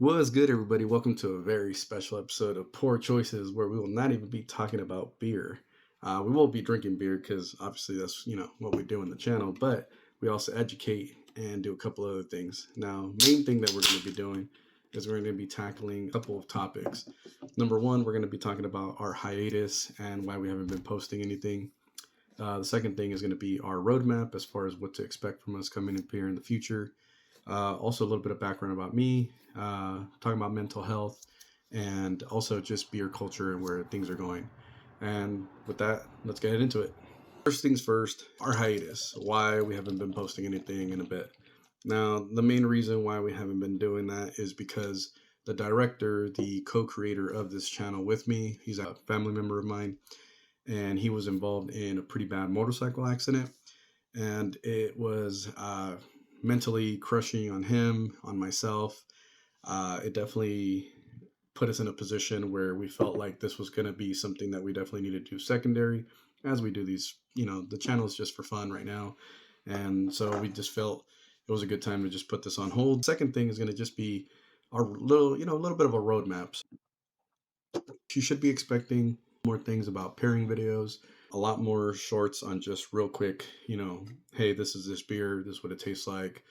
What's good, everybody? Welcome to a very special episode of Poor Choices, where we will not even be talking about beer. We won't be drinking beer because obviously that's what we do in the channel, but we also educate and do a couple other things. Now, main thing that we're going to be doing is we're going to be tackling a couple of topics. Number one, we're going to be talking about our hiatus and why we haven't been posting anything. The second thing is going to be our roadmap as far as what to expect from us coming up here in the future. Also, a little bit of background about me, talking about mental health, and also just beer culture and where things are going. And with that, let's get into it. First things first, our hiatus, why we haven't been posting anything in a bit. Now, the main reason why we haven't been doing that is because the director, the co-creator of this channel with me, he's a family member of mine, and he was involved in a pretty bad motorcycle accident. And it was mentally crushing on him, on myself. It definitely put us in a position where we felt like this was going to be something that we definitely need to do secondary as we do these. The channel is just for fun right now. And so we just felt it was a good time to just put this on hold. Second thing is going to just be our a little bit of a roadmap. You should be expecting more things about pairing videos, a lot more shorts on just real quick, hey, this is this beer, this is what it tastes like.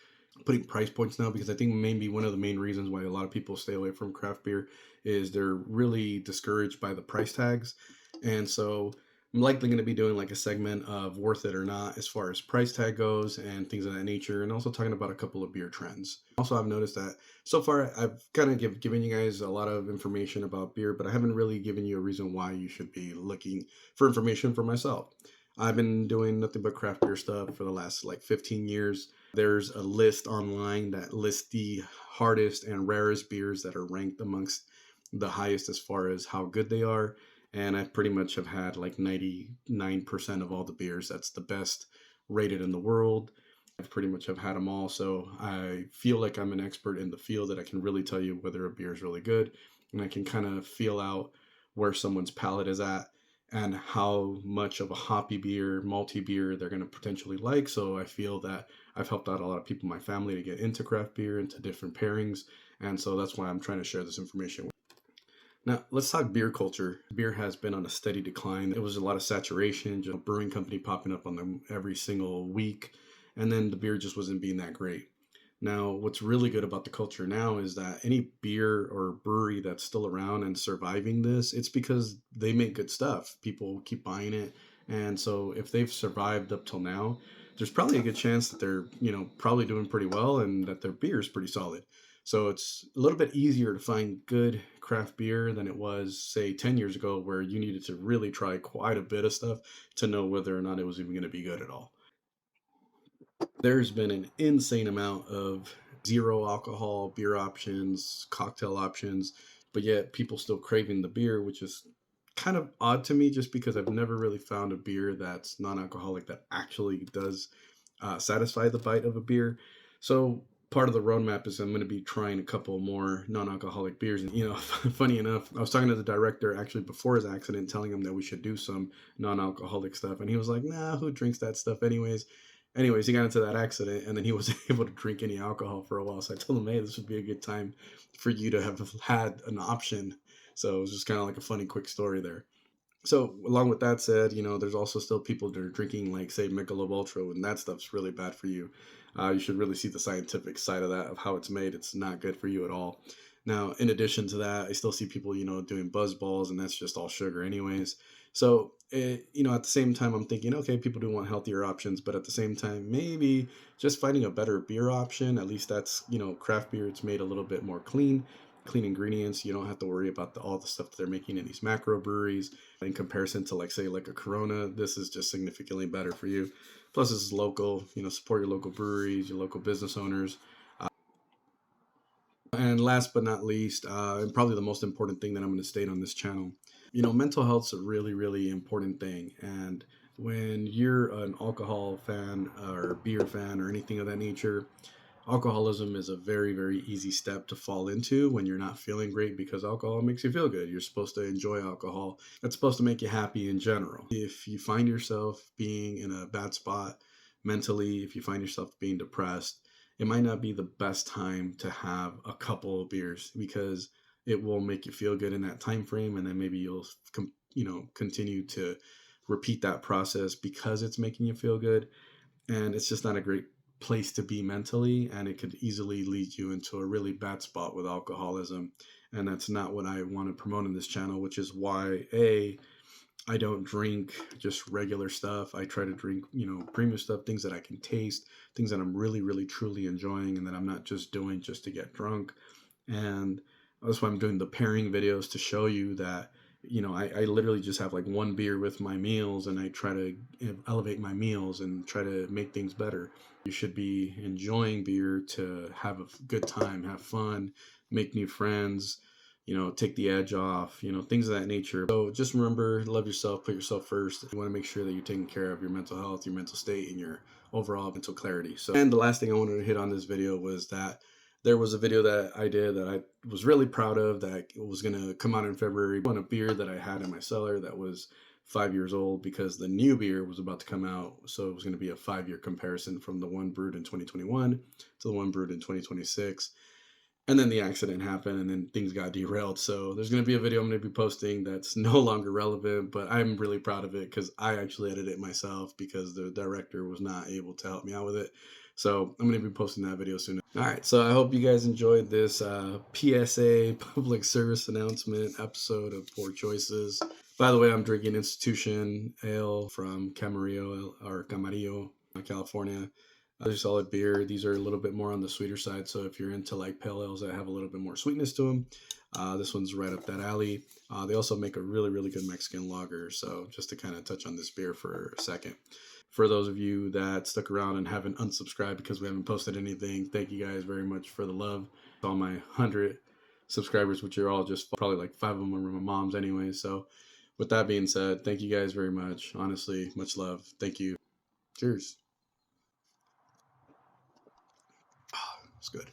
Putting price points now, because I think maybe one of the main reasons why a lot of people stay away from craft beer is they're really discouraged by the price tags. And so I'm likely going to be doing like a segment of worth it or not as far as price tag goes and things of that nature, and also talking about a couple of beer trends. Also, I've noticed that so far I've kind of given you guys a lot of information about beer, but I haven't really given you a reason why you should be looking for information for myself. I've been doing nothing but craft beer stuff for the last like 15 years. There's a list online that lists the hardest and rarest beers that are ranked amongst the highest as far as how good they are. And I pretty much have had like 99% of all the beers. That's the best rated in the world. I've pretty much have had them all. So I feel like I'm an expert in the field, that I can really tell you whether a beer is really good. And I can kind of feel out where someone's palate is at and how much of a hoppy beer, malty beer they're going to potentially like. So I feel that I've helped out a lot of people in my family to get into craft beer, into different pairings. And so that's why I'm trying to share this information. Now, let's talk beer culture. Beer has been on a steady decline. It was a lot of saturation, just a brewing company popping up on them every single week. And then the beer just wasn't being that great. Now, what's really good about the culture now is that any beer or brewery that's still around and surviving this, it's because they make good stuff. People keep buying it. And so if they've survived up till now, there's probably a good chance that they're, probably doing pretty well and that their beer is pretty solid. So it's a little bit easier to find good craft beer than it was, say, 10 years ago, where you needed to really try quite a bit of stuff to know whether or not it was even going to be good at all. There's been an insane amount of zero alcohol beer options, cocktail options, but yet people still craving the beer, which is kind of odd to me, just because I've never really found a beer that's non-alcoholic that actually does satisfy the bite of a beer. So part of the roadmap is I'm going to be trying a couple more non-alcoholic beers. And, funny enough, I was talking to the director actually before his accident, telling him that we should do some non-alcoholic stuff. And he was like, nah, who drinks that stuff anyways, he got into that accident and then he wasn't able to drink any alcohol for a while. So I told him, hey, this would be a good time for you to have had an option. So it was just kind of like a funny, quick story there. So along with that said, there's also still people that are drinking, like, say, Michelob Ultra, and that stuff's really bad for you. You should really see the scientific side of that, of how it's made. It's not good for you at all. Now, in addition to that, I still see people, doing buzz balls, and that's just all sugar anyways. So, at the same time, I'm thinking, okay, people do want healthier options, but at the same time, maybe just finding a better beer option. At least that's, craft beer. It's made a little bit more clean ingredients. You don't have to worry about all the stuff that they're making in these macro breweries. In comparison to, like, say, like a Corona, this is just significantly better for you. Plus, this is local. Support your local breweries, your local business owners. And last but not least, and probably the most important thing that I'm going to state on this channel, mental health's a really, really important thing. And when you're an alcohol fan or beer fan or anything of that nature, alcoholism is a very, very easy step to fall into when you're not feeling great, because alcohol makes you feel good. You're supposed to enjoy alcohol. It's supposed to make you happy in general. If you find yourself being in a bad spot mentally, if you find yourself being depressed, it might not be the best time to have a couple of beers, because it will make you feel good in that time frame, and then maybe you'll continue to repeat that process because it's making you feel good. And it's just not a great place to be mentally, and it could easily lead you into a really bad spot with alcoholism. And that's not what I want to promote in this channel, which is why I don't drink just regular stuff. I try to drink, premium stuff, things that I can taste, things that I'm really, really, truly enjoying, and that I'm not just doing just to get drunk. And that's why I'm doing the pairing videos, to show you that, I literally just have like one beer with my meals, and I try to elevate my meals and try to make things better. You should be enjoying beer to have a good time, have fun, make new friends, take the edge off, things of that nature. So just remember, love yourself, put yourself first. You want to make sure that you're taking care of your mental health, your mental state, and your overall mental clarity. So, and the last thing I wanted to hit on this video was that there was a video that I did that I was really proud of, that was going to come out in February, on a beer that I had in my cellar that was 5 years old, because the new beer was about to come out. So it was going to be a 5-year comparison from the one brewed in 2021 to the one brewed in 2026. And then the accident happened, and then things got derailed. So there's going to be a video I'm going to be posting that's no longer relevant, but I'm really proud of it because I actually edited it myself, because the director was not able to help me out with it. So I'm going to be posting that video soon. All right, so I hope you guys enjoyed this PSA, public service announcement episode of Poor Choices. By the way, I'm drinking Institution Ale from Camarillo, California. They're solid beer. These are a little bit more on the sweeter side, so if you're into like pale ales that have a little bit more sweetness to them, this one's right up that alley. They also make a really, really good Mexican lager. So just to kind of touch on this beer for a second. For those of you that stuck around and haven't unsubscribed because we haven't posted anything, thank you guys very much for the love. All my 100 subscribers, which are all just probably like 5 of them are my mom's anyway. So with that being said, thank you guys very much. Honestly, much love. Thank you. Cheers. It's good.